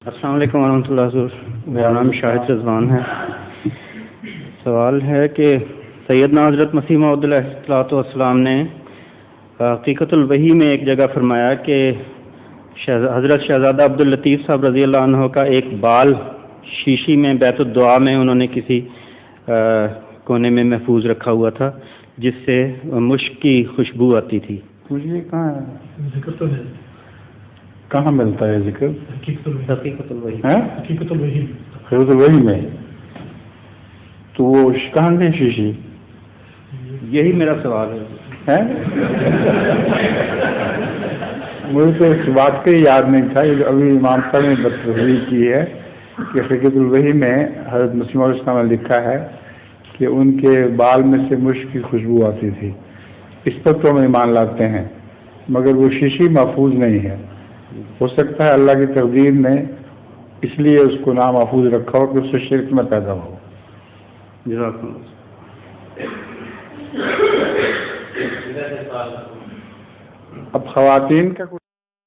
السلام علیکم ورحمۃ اللہ حضور، میرا نام شاہد رضوان ہے۔ سوال ہے کہ سیدنا حضرت مسیح موعود علیہ الصلوۃ والسلام نے حقیقت الوحی میں ایک جگہ فرمایا کہ حضرت شہزادہ عبداللطیف صاحب رضی اللہ عنہ کا ایک بال شیشی میں بیت الدعا میں انہوں نے کسی کونے میں محفوظ رکھا ہوا تھا جس سے مشک کی خوشبو آتی تھی۔ مجھے کہاں ملتا ہے ذکر؟ حقیقت الوحی حقیقت الوحی میں تو وہ کہاں گئی شیشی؟ یہی میرا سوال ہے۔ مجھے تو اس بات کا یاد نہیں تھا، ابھی امام صاحب نے تصریح کی ہے کہ حقیقت الوحی میں حضرت مسیح موعود علیہ السلام نے لکھا ہے کہ ان کے بال میں سے مشک کی خوشبو آتی تھی۔ اس پر تو ہم ایمان لاتے ہیں، مگر وہ شیشی محفوظ نہیں ہے۔ ہو سکتا ہے اللہ کی تقدیر نے اس لیے اس کو نامحفوظ رکھا ہو کہ اس سے شرک نہ پیدا ہو۔ جزاک اللہ۔ اب خواتین کا